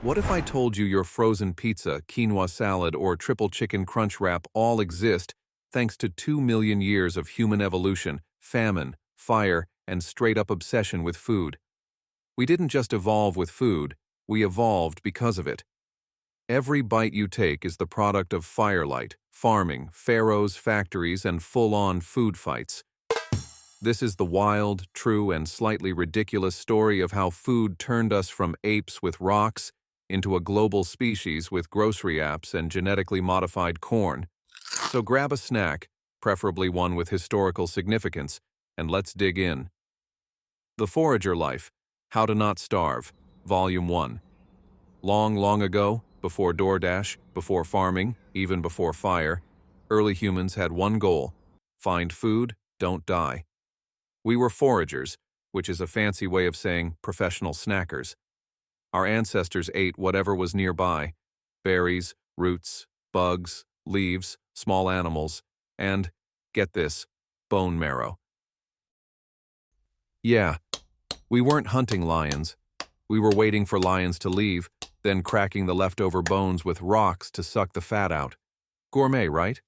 What if I told you your frozen pizza, quinoa salad, or triple chicken crunch wrap all exist thanks to 2 million years of human evolution, famine, fire, and straight-up obsession with food? We didn't just evolve with food, we evolved because of it. Every bite you take is the product of firelight, farming, pharaohs, factories, and full-on food fights. This is the wild, true, and slightly ridiculous story of how food turned us from apes with rocks into a global species with grocery apps and genetically modified corn. So grab a snack, preferably one with historical significance, and let's dig in. The Forager Life, How to Not Starve, Volume 1. Long, long ago, before DoorDash, before farming, even before fire, early humans had one goal: find food, don't die. We were foragers, which is a fancy way of saying professional snackers. Our ancestors ate whatever was nearby: berries, roots, bugs, leaves, small animals, and, get this, bone marrow. Yeah, we weren't hunting lions. We were waiting for lions to leave, then cracking the leftover bones with rocks to suck the fat out. Gourmet, right?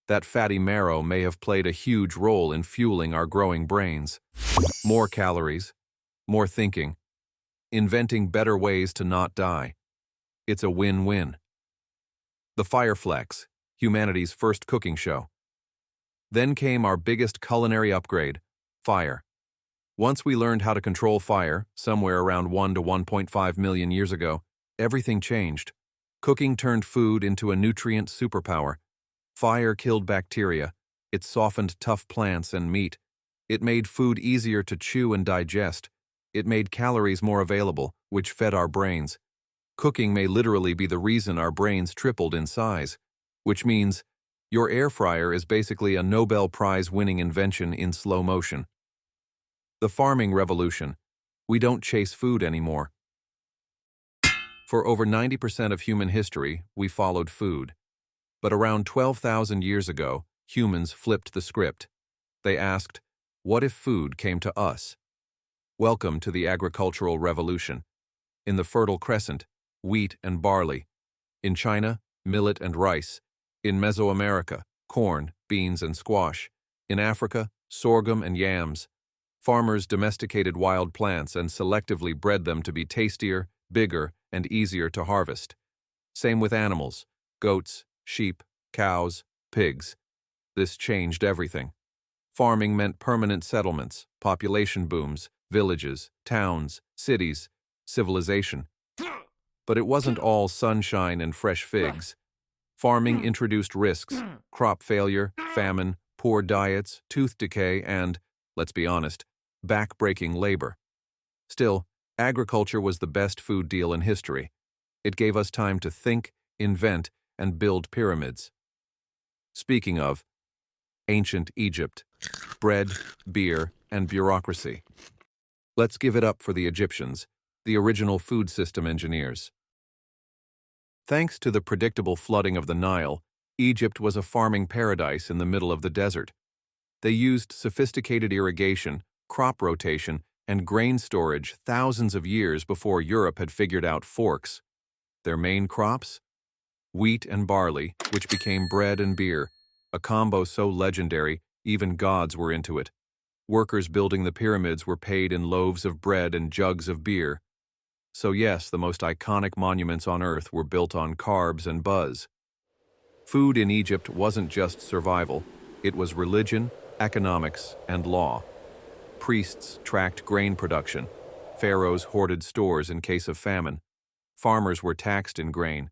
That fatty marrow may have played a huge role in fueling our growing brains. More calories, more thinking, inventing better ways to not die. It's a win-win. The Fireflex, humanity's first cooking show. Then came our biggest culinary upgrade, fire. Once we learned how to control fire, somewhere around 1 to 1.5 million years ago, everything changed. Cooking turned food into a nutrient superpower. Fire killed bacteria. It softened tough plants and meat. It made food easier to chew and digest. It made calories more available, which fed our brains. Cooking may literally be the reason our brains tripled in size, which means your air fryer is basically a Nobel Prize-winning invention in slow motion. The farming revolution. We don't chase food anymore. For over 90% of human history, we followed food. But around 12,000 years ago, humans flipped the script. They asked, what if food came to us? Welcome to the agricultural revolution. In the Fertile Crescent, wheat and barley. In China, millet and rice. In Mesoamerica, corn, beans, and squash. In Africa, sorghum and yams. Farmers domesticated wild plants and selectively bred them to be tastier, bigger, and easier to harvest. Same with animals: goats, sheep, cows, pigs. This changed everything. Farming meant permanent settlements, population booms, villages, towns, cities, civilization. But it wasn't all sunshine and fresh figs. Farming introduced risks: crop failure, famine, poor diets, tooth decay, and, let's be honest, back-breaking labor. Still, agriculture was the best food deal in history. It gave us time to think, invent, and build pyramids. Speaking of ancient Egypt, bread, beer, and bureaucracy. Let's give it up for the Egyptians, the original food system engineers. Thanks to the predictable flooding of the Nile, Egypt was a farming paradise in the middle of the desert. They used sophisticated irrigation, crop rotation, and grain storage thousands of years before Europe had figured out forks. Their main crops? Wheat and barley, which became bread and beer, a combo so legendary even gods were into it. Workers building the pyramids were paid in loaves of bread and jugs of beer. So yes, the most iconic monuments on Earth were built on carbs and buzz. Food in Egypt wasn't just survival, it was religion, economics, and law. Priests tracked grain production. Pharaohs hoarded stores in case of famine. Farmers were taxed in grain.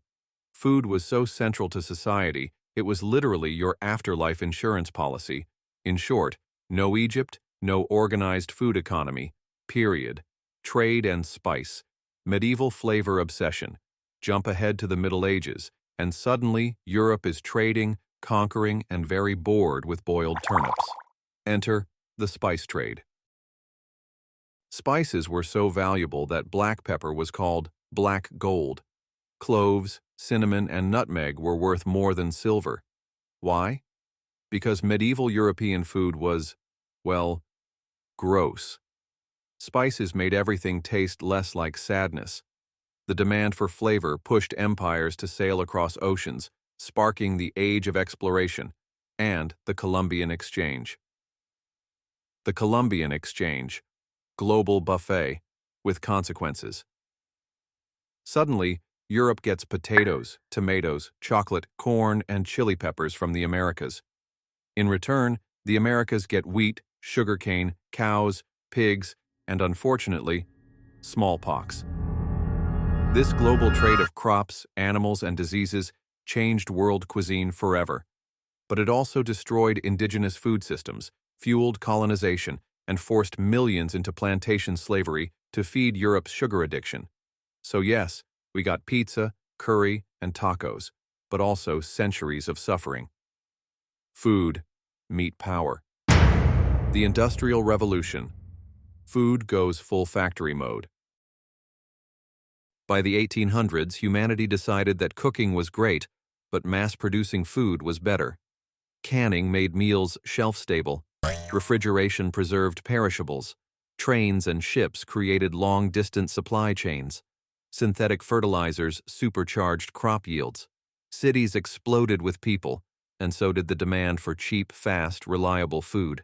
Food was so central to society, it was literally your afterlife insurance policy. In short, no Egypt, no organized food economy, period. Trade and spice. Medieval flavor obsession. Jump ahead to the Middle Ages, and suddenly Europe is trading, conquering, and very bored with boiled turnips. Enter the spice trade. Spices were so valuable that black pepper was called black gold. Cloves, cinnamon, and nutmeg were worth more than silver. Why? Because medieval European food was, well, gross. Spices made everything taste less like sadness. The demand for flavor pushed empires to sail across oceans, sparking the Age of Exploration and the Columbian Exchange. The Columbian Exchange, global buffet, with consequences. Suddenly, Europe gets potatoes, tomatoes, chocolate, corn, and chili peppers from the Americas. In return, the Americas get wheat, sugarcane, cows, pigs, and unfortunately, smallpox. This global trade of crops, animals, and diseases changed world cuisine forever. But it also destroyed indigenous food systems, fueled colonization, and forced millions into plantation slavery to feed Europe's sugar addiction. So yes, we got pizza, curry, and tacos, but also centuries of suffering. Food, meet power. The Industrial Revolution. Food goes full factory mode. By the 1800s, humanity decided that cooking was great, but mass-producing food was better. Canning made meals shelf-stable. Refrigeration preserved perishables. Trains and ships created long-distance supply chains. Synthetic fertilizers supercharged crop yields. Cities exploded with people, and so did the demand for cheap, fast, reliable food.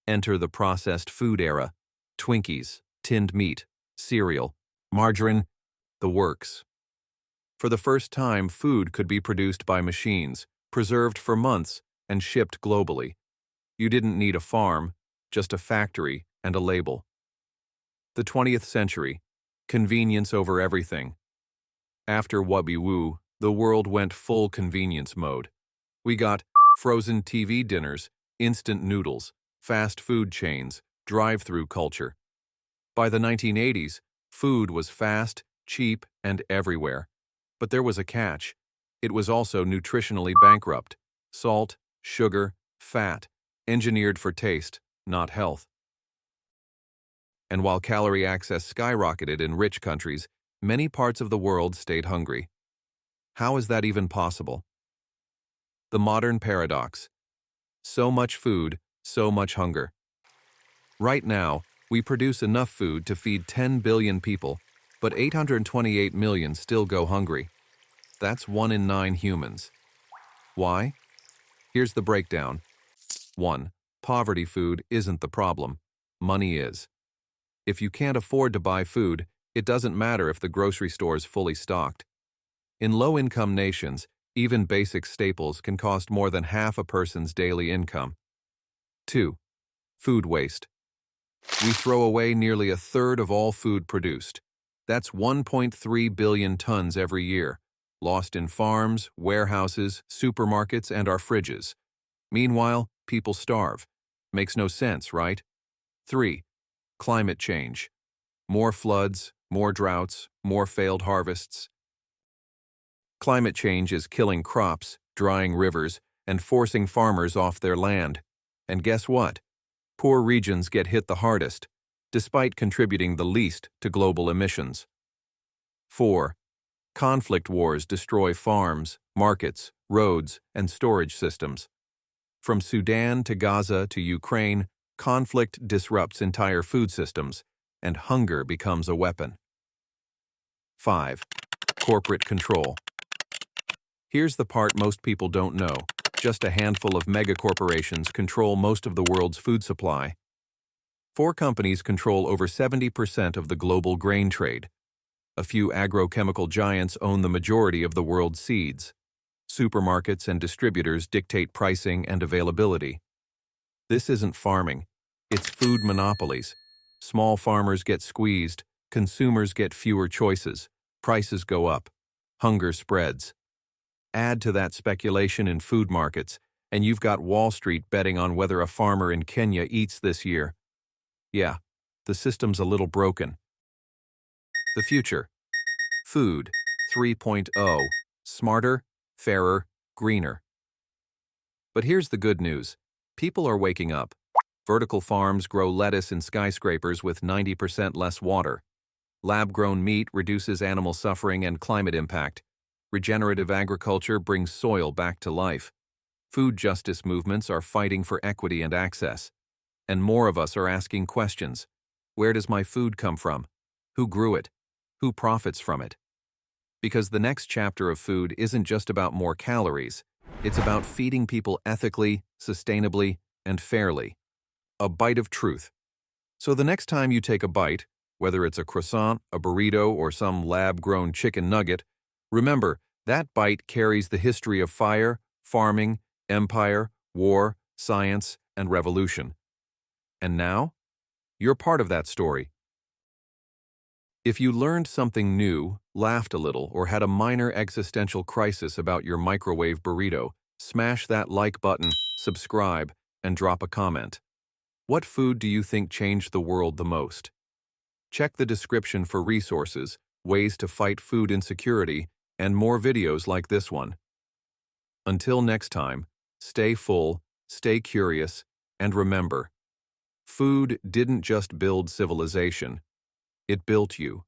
Enter the processed food era. Twinkies, tinned meat, cereal, margarine, the works. For the first time, food could be produced by machines, preserved for months, and shipped globally. You didn't need a farm, just a factory and a label. The 20th century. Convenience over everything. After Wubby-Woo, the world went full convenience mode. We got frozen TV dinners, instant noodles, fast food chains, drive-through culture. By the 1980s, food was fast, cheap, and everywhere. But there was a catch. It was also nutritionally bankrupt. Salt, sugar, fat, engineered for taste, not health. And while calorie access skyrocketed in rich countries, many parts of the world stayed hungry. How is that even possible? The modern paradox. So much food, so much hunger. Right now, we produce enough food to feed 10 billion people, but 828 million still go hungry. That's 1 in 9 humans. Why? Here's the breakdown. 1. Poverty food isn't the problem. Money is. If you can't afford to buy food, it doesn't matter if the grocery store is fully stocked. In low-income nations, even basic staples can cost more than half a person's daily income. 2. Food waste. We throw away nearly a third of all food produced. That's 1.3 billion tons every year, lost in farms, warehouses, supermarkets, and our fridges. Meanwhile, people starve. Makes no sense, right? 3. Climate change. More floods, more droughts, more failed harvests. Climate change is killing crops, drying rivers, and forcing farmers off their land. And guess what? Poor regions get hit the hardest, despite contributing the least to global emissions. 4. Conflict wars destroy farms, markets, roads, and storage systems. From Sudan to Gaza to Ukraine, conflict disrupts entire food systems, and hunger becomes a weapon. 5. Corporate control. Here's the part most people don't know. Just a handful of megacorporations control most of the world's food supply. 4 companies control over 70% of the global grain trade. A few agrochemical giants own the majority of the world's seeds. Supermarkets and distributors dictate pricing and availability. This isn't farming. It's food monopolies. Small farmers get squeezed, consumers get fewer choices, prices go up, hunger spreads. Add to that speculation in food markets, and you've got Wall Street betting on whether a farmer in Kenya eats this year. Yeah, the system's a little broken. The future. Food 3.0. Smarter, fairer, greener. But here's the good news. People are waking up. Vertical farms grow lettuce in skyscrapers with 90% less water. Lab-grown meat reduces animal suffering and climate impact. Regenerative agriculture brings soil back to life. Food justice movements are fighting for equity and access. And more of us are asking questions. Where does my food come from? Who grew it? Who profits from it? Because the next chapter of food isn't just about more calories. It's about feeding people ethically, sustainably, and fairly. A bite of truth. So the next time you take a bite, whether it's a croissant, a burrito, or some lab-grown chicken nugget, remember, that bite carries the history of fire, farming, empire, war, science, and revolution. And now, you're part of that story. If you learned something new, laughed a little, or had a minor existential crisis about your microwave burrito, smash that like button, subscribe, and drop a comment. What food do you think changed the world the most? Check the description for resources, ways to fight food insecurity, and more videos like this one. Until next time, stay full, stay curious, and remember, food didn't just build civilization, it built you.